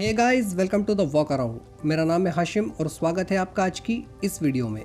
Hey guys, welcome to the walk around. मेरा नाम है हाशिम और स्वागत है आपका आज की इस वीडियो में।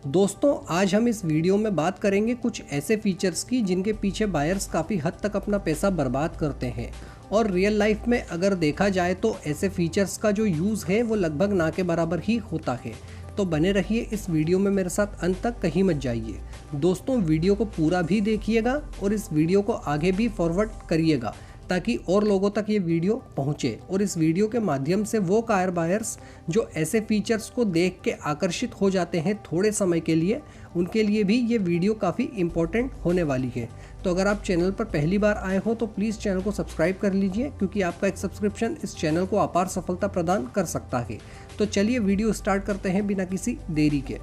दोस्तों, आज हम इस वीडियो में बात करेंगे कुछ ऐसे फीचर्स की जिनके पीछे बायर्स काफ़ी हद तक अपना पैसा बर्बाद करते हैं और रियल लाइफ में अगर देखा जाए तो ऐसे फीचर्स का जो यूज़ है वो लगभग ना के बराबर ही होता है। तो बने रहिए इस वीडियो में मेरे साथ अंत तक, कहीं मत जाइए। दोस्तों, वीडियो को पूरा भी देखिएगा और इस वीडियो को आगे भी फॉरवर्ड करिएगा ताकि और लोगों तक ये वीडियो पहुंचे और इस वीडियो के माध्यम से वो कार बायर्स जो ऐसे फीचर्स को देख के आकर्षित हो जाते हैं थोड़े समय के लिए, उनके लिए भी ये वीडियो काफ़ी इम्पोर्टेंट होने वाली है। तो अगर आप चैनल पर पहली बार आए हो तो प्लीज़ चैनल को सब्सक्राइब कर लीजिए, क्योंकि आपका एक सब्सक्रिप्शन इस चैनल को अपार सफलता प्रदान कर सकता है। तो चलिए वीडियो स्टार्ट करते हैं बिना किसी देरी के।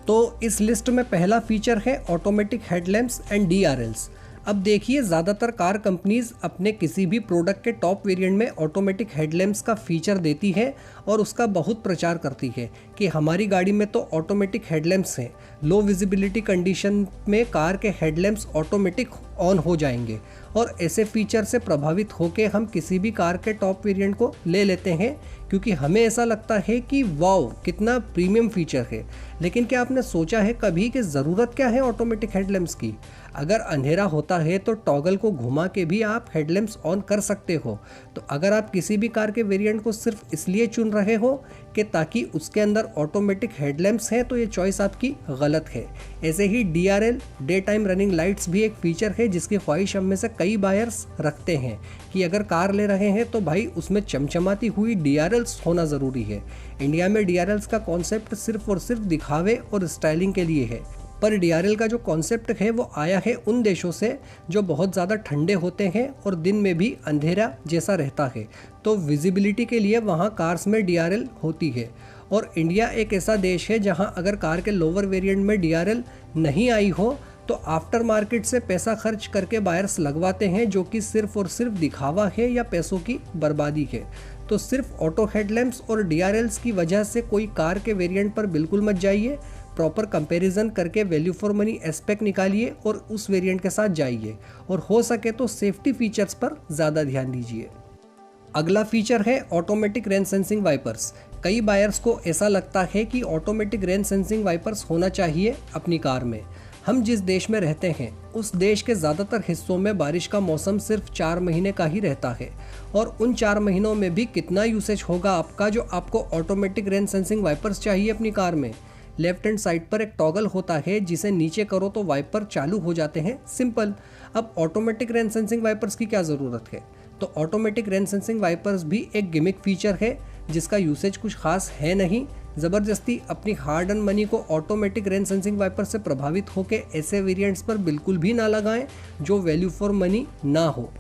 तो इस लिस्ट में पहला फीचर है ऑटोमेटिक हेडलैम्प्स एंड DRLs। अब देखिए, ज़्यादातर कार कंपनीज अपने किसी भी प्रोडक्ट के टॉप वेरिएंट में ऑटोमेटिक हेडलैम्प्स का फीचर देती है और उसका बहुत प्रचार करती है कि हमारी गाड़ी में तो ऑटोमेटिक हेडलैम्प्स हैं। लो विजिबिलिटी कंडीशन में कार के हेडलैम्प्स ऑटोमेटिक ऑन हो जाएंगे और ऐसे फीचर से प्रभावित होकर हम किसी भी कार के टॉप वेरिएंट को ले लेते हैं, क्योंकि हमें ऐसा लगता है कि वाओ कितना प्रीमियम फीचर है। लेकिन क्या आपने सोचा है कभी कि ज़रूरत क्या है ऑटोमेटिक हेडलैम्प्स की? अगर अंधेरा होता है तो टॉगल को घुमा के भी आप हेडलैम्प्स ऑन कर सकते हो। तो अगर आप किसी भी कार के वेरिएंट को सिर्फ इसलिए चुन रहे हो कि ताकि उसके अंदर ऑटोमेटिक हेडलैम्प्स हैं, तो ये चॉइस आपकी गलत है। ऐसे ही DRL day time running lights भी एक फीचर है जिसकी ख्वाहिश हम में से कई बायर्स रखते हैं कि अगर कार ले रहे हैं तो भाई उसमें चमचमाती हुई DRLs होना ज़रूरी है। इंडिया में DRLs का कॉन्सेप्ट सिर्फ और सिर्फ दिखावे और स्टाइलिंग के लिए है, पर DRL का जो कॉन्सेप्ट है वो आया है उन देशों से जो बहुत ज़्यादा ठंडे होते हैं और दिन में भी अंधेरा जैसा रहता है। तो विजिबिलिटी के लिए वहाँ कार्स में DRL होती है। और इंडिया एक ऐसा देश है जहाँ अगर कार के लोअर वेरिएंट में DRL नहीं आई हो तो आफ्टर मार्केट से पैसा खर्च करके बायर्स लगवाते हैं, जो कि सिर्फ और सिर्फ दिखावा है या पैसों की बर्बादी है। तो सिर्फ ऑटो हेडलैम्प्स और DRLs की वजह से कोई कार के वेरिएंट पर बिल्कुल मत जाइए। प्रॉपर कंपैरिजन करके वैल्यू फॉर मनी एस्पेक्ट निकालिए और उस वेरिएंट के साथ जाइए, और हो सके तो सेफ्टी फीचर्स पर ज़्यादा ध्यान दीजिए। अगला फीचर है ऑटोमेटिक रेन सेंसिंग वाइपर्स। कई बायर्स को ऐसा लगता है कि ऑटोमेटिक रेन सेंसिंग वाइपर्स होना चाहिए अपनी कार में। हम जिस देश में रहते हैं उस देश के ज़्यादातर हिस्सों में बारिश का मौसम सिर्फ 4 महीने का ही रहता है, और उन 4 महीनों में भी कितना यूसेज होगा आपका जो आपको ऑटोमेटिक रेन सेंसिंग वाइपर्स चाहिए अपनी कार में। लेफ्ट हैंड साइड पर एक टॉगल होता है जिसे नीचे करो तो वाइपर चालू हो जाते हैं, सिंपल। अब ऑटोमेटिक रेन सेंसिंग वाइपर्स की क्या ज़रूरत है? तो ऑटोमेटिक रेन सेंसिंग वाइपर्स भी एक गिमिक फीचर है जिसका यूसेज कुछ खास है नहीं। ज़बरदस्ती अपनी हार्ड एंड मनी को ऑटोमेटिक रेन सेंसिंग वाइपर से प्रभावित होकर ऐसे वेरिएंट्स पर बिल्कुल भी ना लगाएं जो वैल्यू फॉर मनी ना हो।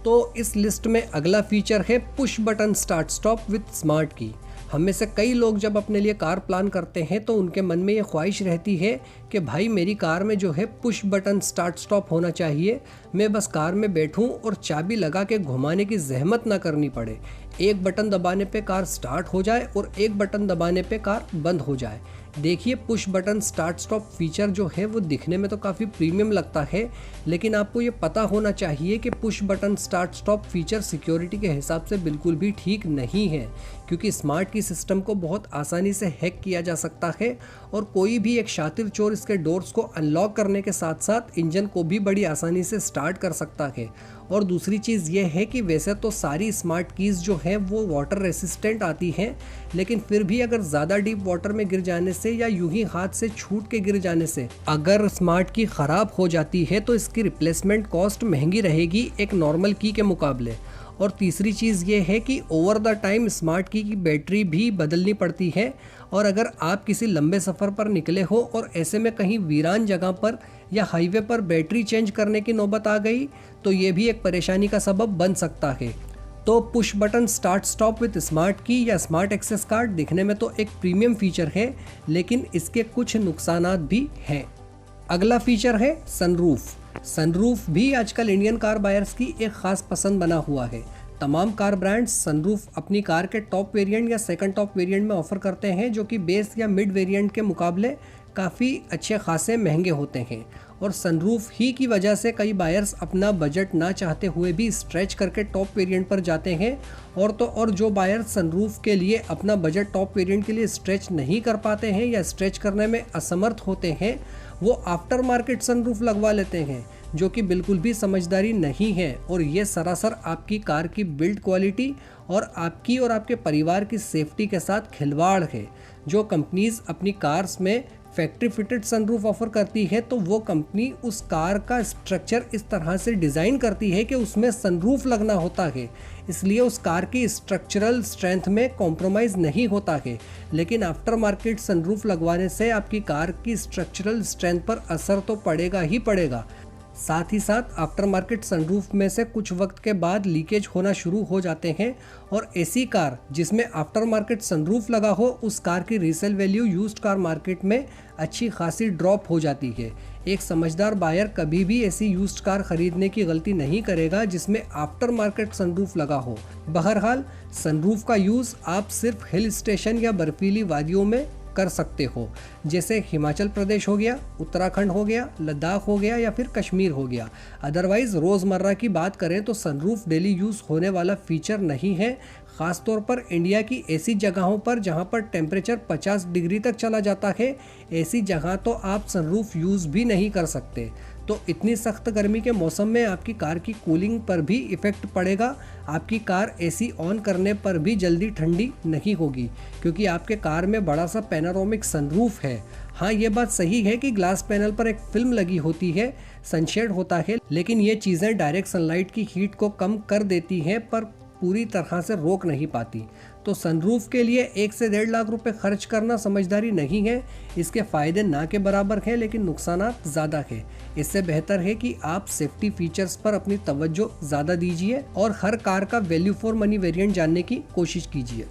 तो इस लिस्ट में अगला फीचर है push button start stop with smart की। हम में से कई लोग जब अपने लिए कार प्लान करते हैं तो उनके मन में ये ख्वाहिश रहती है कि भाई मेरी कार में जो है पुश बटन स्टार्ट स्टॉप होना चाहिए। मैं बस कार में बैठूं और चाबी लगा के घुमाने की जहमत ना करनी पड़े। एक बटन दबाने पे कार स्टार्ट हो जाए और एक बटन दबाने पे कार बंद हो जाए। देखिए, push button start stop feature जो है वो दिखने में तो काफ़ी प्रीमियम लगता है, लेकिन आपको ये पता होना चाहिए कि push button start stop feature security के हिसाब से बिल्कुल भी ठीक नहीं है, क्योंकि स्मार्ट की सिस्टम को बहुत आसानी से हैक किया जा सकता है और कोई भी एक शातिर चोर इसके डोर्स को अनलॉक करने के साथ साथ इंजन को भी बड़ी आसानी से स्टार्ट कर सकता है। और दूसरी चीज़ ये है कि वैसे तो सारी स्मार्ट कीज़ जो है वो वाटर रेसिस्टेंट आती हैं, लेकिन फिर भी अगर ज़्यादा डीप वाटर में गिर जाने से या यूं ही हाथ से छूट के गिर जाने से अगर स्मार्ट की ख़राब हो जाती है तो इसकी रिप्लेसमेंट कॉस्ट महंगी रहेगी एक नॉर्मल की के मुकाबले। और तीसरी चीज़ ये है कि ओवर द टाइम स्मार्ट की बैटरी भी बदलनी पड़ती है, और अगर आप किसी लंबे सफ़र पर निकले हो और ऐसे में कहीं वीरान जगह पर या हाईवे पर बैटरी चेंज करने की नौबत आ गई तो ये भी एक परेशानी का सबब बन सकता है। तो push button start stop with smart की या स्मार्ट एक्सेस कार्ड दिखने में तो एक प्रीमियम फीचर है, लेकिन इसके कुछ नुकसानात भी हैं। अगला फीचर है सनरूफ। सनरूफ भी आजकल इंडियन कार बायर्स की एक ख़ास पसंद बना हुआ है। तमाम कार ब्रांड्स सनरूफ अपनी कार के टॉप वेरिएंट या सेकंड टॉप वेरिएंट में ऑफर करते हैं, जो कि बेस या मिड वेरिएंट के मुकाबले काफ़ी अच्छे खासे महंगे होते हैं। और सनरूफ ही की वजह से कई बायर्स अपना बजट ना चाहते हुए भी स्ट्रेच करके टॉप वेरिएंट पर जाते हैं। और जो बायर्स सनरूफ के लिए अपना बजट टॉप वेरिएंट के लिए स्ट्रेच नहीं कर पाते हैं या स्ट्रेच करने में असमर्थ होते हैं, वो आफ्टर मार्केट सनरूफ लगवा लेते हैं, जो कि बिल्कुल भी समझदारी नहीं है। और ये सरासर आपकी कार की बिल्ड क्वालिटी और आपकी और आपके परिवार की सेफ्टी के साथ खिलवाड़ है। जो कंपनीज अपनी कार्स में फैक्ट्री फिटेड सनरूफ ऑफर करती है, तो वो कंपनी उस कार का स्ट्रक्चर इस तरह से डिज़ाइन करती है कि उसमें सनरूफ लगना होता है, इसलिए उस कार की स्ट्रक्चरल स्ट्रेंथ में कॉम्प्रोमाइज़ नहीं होता है। लेकिन आफ्टर मार्केट सनरूफ लगवाने से आपकी कार की स्ट्रक्चरल स्ट्रेंथ पर असर तो पड़ेगा ही पड़ेगा। साथ ही साथ आफ्टर मार्केट सनरूफ में से कुछ वक्त के बाद लीकेज होना शुरू हो जाते हैं और ऐसी कार जिसमें आफ्टर मार्केट सनरूफ लगा हो, उस कार की resale value used car market में अच्छी खासी ड्रॉप हो जाती है। एक समझदार बायर कभी भी ऐसी यूज्ड कार खरीदने की गलती नहीं करेगा जिसमें आफ्टर मार्केट सनरूफ लगा हो। बहरहाल सनरूफ का यूज़ आप सिर्फ हिल स्टेशन या बर्फीली वादियों में कर सकते हो, जैसे हिमाचल प्रदेश हो गया, उत्तराखंड हो गया, लद्दाख हो गया या फिर कश्मीर हो गया। अदरवाइज़ रोज़मर्रा की बात करें तो सनरूफ डेली यूज़ होने वाला फीचर नहीं है, ख़ास तौर पर इंडिया की ऐसी जगहों पर जहां पर टेम्परेचर 50 डिग्री तक चला जाता है। ऐसी जगह तो आप सनरूफ यूज़ भी नहीं कर सकते। तो इतनी सख्त गर्मी के मौसम में आपकी कार की कूलिंग पर भी इफ़ेक्ट पड़ेगा। आपकी कार एसी ऑन करने पर भी जल्दी ठंडी नहीं होगी, क्योंकि आपके कार में बड़ा सा पैनोरामिक सनरूफ है। हाँ, ये बात सही है कि ग्लास पैनल पर एक फिल्म लगी होती है, सनशेड होता है, लेकिन ये चीज़ें डायरेक्ट सनलाइट की हीट को कम कर देती हैं पर पूरी तरह से रोक नहीं पाती। तो सनरूफ के लिए 1 से 1.5 लाख रुपए खर्च करना समझदारी नहीं है। इसके फ़ायदे ना के बराबर हैं, लेकिन नुकसानात ज़्यादा है। इससे बेहतर है कि आप सेफ्टी फीचर्स पर अपनी तवज्जो ज़्यादा दीजिए और हर कार का वैल्यू फॉर मनी वेरिएंट जानने की कोशिश कीजिए।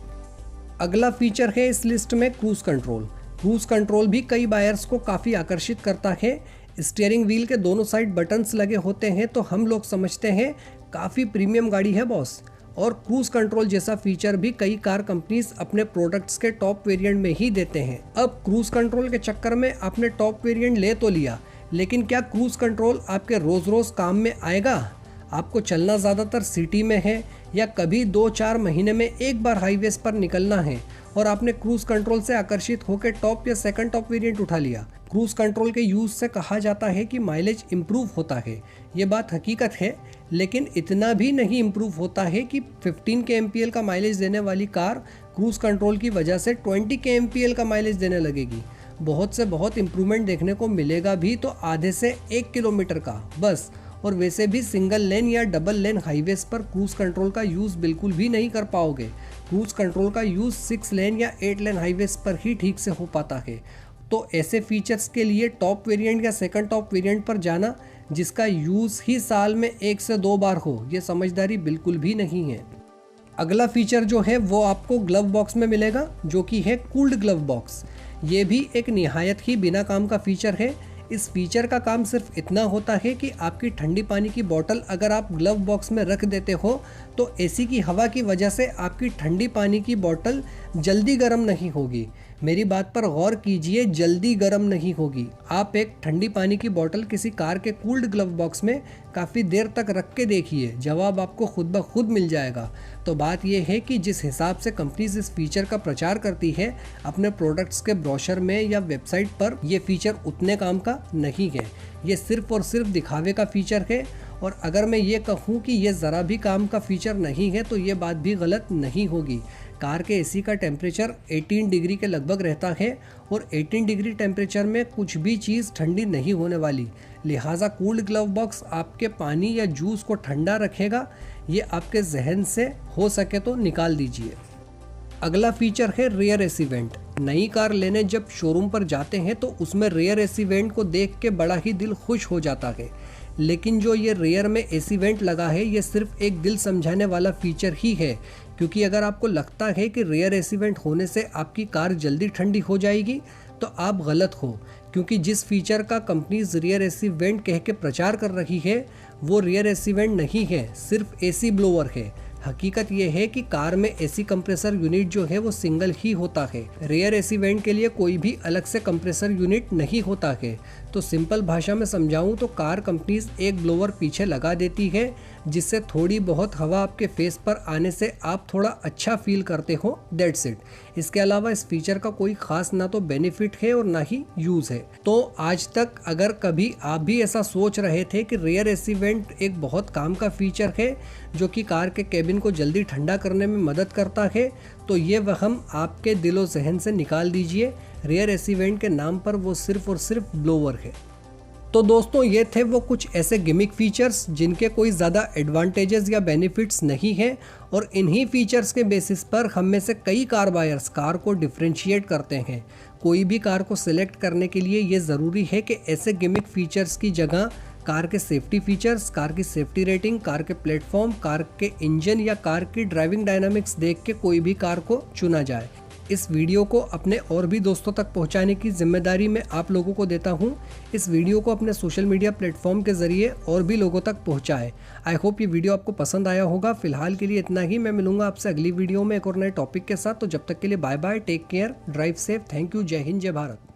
अगला फीचर है इस लिस्ट में क्रूज़ कंट्रोल। क्रूज़ कंट्रोल भी कई बायर्स को काफ़ी आकर्षित करता है। स्टीयरिंग व्हील के दोनों साइड बटन्स लगे होते हैं तो हम लोग समझते हैं काफ़ी प्रीमियम गाड़ी है बॉस। और क्रूज़ कंट्रोल जैसा फीचर भी कई कार कंपनीज अपने प्रोडक्ट्स के टॉप वेरिएंट में ही देते हैं। अब क्रूज़ कंट्रोल के चक्कर में आपने टॉप वेरिएंट ले तो लिया, लेकिन क्या क्रूज़ कंट्रोल आपके रोज़ काम में आएगा? आपको चलना ज़्यादातर सिटी में है या कभी 2-4 महीने में एक बार हाईवेज पर निकलना है और आपने क्रूज़ कंट्रोल से आकर्षित होकर टॉप या सेकंड टॉप वेरिएंट उठा लिया। क्रूज़ कंट्रोल के यूज़ से कहा जाता है कि माइलेज इम्प्रूव होता है। ये बात हकीकत है, लेकिन इतना भी नहीं इम्प्रूव होता है कि 15 kmpl का माइलेज देने वाली कार क्रूज़ कंट्रोल की वजह से 20 kmpl का माइलेज देने लगेगी। बहुत से बहुत इम्प्रूवमेंट देखने को मिलेगा भी तो आधे से 1 किलोमीटर का बस। और वैसे भी सिंगल लेन या डबल लेन हाईवेज पर क्रूज़ कंट्रोल का यूज़ बिल्कुल भी नहीं कर पाओगे। क्रूज़ कंट्रोल का यूज़ 6 लेन या 8 लेन हाईवेज पर ही ठीक से हो पाता है। तो ऐसे फीचर्स के लिए टॉप वेरिएंट या सेकंड टॉप वेरिएंट पर जाना जिसका यूज़ ही साल में 1 से 2 बार हो, ये समझदारी बिल्कुल भी नहीं है। अगला फीचर जो है वो आपको ग्लव बॉक्स में मिलेगा, जो कि है कूल्ड ग्लव बॉक्स। ये भी एक निहायत ही बिना काम का फीचर है। इस फीचर का काम सिर्फ इतना होता है कि आपकी ठंडी पानी की बोतल अगर आप ग्लव बॉक्स में रख देते हो तो एसी की हवा की वजह से आपकी ठंडी पानी की बोतल जल्दी गर्म नहीं होगी। मेरी बात पर गौर कीजिए, जल्दी गर्म नहीं होगी। आप एक ठंडी पानी की बोतल किसी कार के कूल्ड ग्लव बॉक्स में काफ़ी देर तक रख के देखिए, जवाब आपको खुद ब खुद मिल जाएगा। तो बात यह है कि जिस हिसाब से कंपनीज इस फीचर का प्रचार करती है अपने प्रोडक्ट्स के ब्रोशर में या वेबसाइट पर, यह फीचर उतने काम का नहीं है। ये सिर्फ और सिर्फ दिखावे का फीचर है। और अगर मैं ये कहूँ कि ये ज़रा भी काम का फीचर नहीं है तो ये बात भी गलत नहीं होगी। कार के एसी का टेम्परेचर 18 डिग्री के लगभग रहता है और 18 डिग्री टेम्परेचर में कुछ भी चीज़ ठंडी नहीं होने वाली। लिहाजा कूल्ड ग्लव बॉक्स आपके पानी या जूस को ठंडा रखेगा। ये आपके जहन से हो सके तो निकाल दीजिए। अगला फीचर है रियर एसी वेंट। नई कार लेने जब शोरूम पर जाते हैं तो उसमें रियर एसी वेंट को देख के बड़ा ही दिल खुश हो जाता है, लेकिन जो ये रियर में एसी वेंट लगा है ये सिर्फ एक दिल समझाने वाला फीचर ही है। क्योंकि अगर आपको लगता है कि रियर एसी वेंट होने से आपकी कार जल्दी ठंडी हो जाएगी तो आप गलत हो, क्योंकि जिस फीचर का कंपनी रियर एसी वेंट कह के प्रचार कर रही है वो रियर एसी वेंट नहीं है, सिर्फ एसी ब्लोअर है। हकीकत ये है कि कार में एसी कंप्रेसर यूनिट जो है वो सिंगल ही होता है। रेयर एसी वेंट के लिए कोई भी अलग से कंप्रेसर यूनिट नहीं होता है। तो सिंपल भाषा में समझाऊं तो कार कंपनीज एक ब्लोअर पीछे लगा देती है, जिससे थोड़ी बहुत हवा आपके फेस पर आने से आप थोड़ा अच्छा फील करते हो, दैट्स इट। इसके अलावा इस फीचर का कोई खास ना तो बेनिफिट है और ना ही यूज़ है। तो आज तक अगर कभी आप भी ऐसा सोच रहे थे कि रेयर एसी वेंट एक बहुत काम का फीचर है जो कि कार के केबिन को जल्दी ठंडा करने में मदद करता है, तो ये वहम आपके दिलो जहन से निकाल दीजिए। रेयर एसी वेंट के नाम पर वो सिर्फ और सिर्फ ब्लोअर है। तो दोस्तों ये थे वो कुछ ऐसे गिमिक फीचर्स जिनके कोई ज़्यादा एडवांटेजेस या बेनिफिट्स नहीं हैं, और इन्हीं फीचर्स के बेसिस पर हम में से कई कार बायर्स कार को डिफ्रेंशिएट करते हैं। कोई भी कार को सिलेक्ट करने के लिए ये ज़रूरी है कि ऐसे गिमिक फीचर्स की जगह कार के सेफ्टी फीचर्स, कार की सेफ्टी रेटिंग, कार के प्लेटफॉर्म, कार के इंजन या कार की ड्राइविंग डायनामिक्स देख के कोई भी कार को चुना जाए। इस वीडियो को अपने और भी दोस्तों तक पहुंचाने की जिम्मेदारी मैं आप लोगों को देता हूं। इस वीडियो को अपने सोशल मीडिया प्लेटफॉर्म के जरिए और भी लोगों तक पहुंचाएं। आई होप ये वीडियो आपको पसंद आया होगा। फिलहाल के लिए इतना ही। मैं मिलूंगा आपसे अगली वीडियो में एक और नए टॉपिक के साथ। तो जब तक के लिए bye bye, take care, drive safe, thank you, Jai Hind, जय भारत।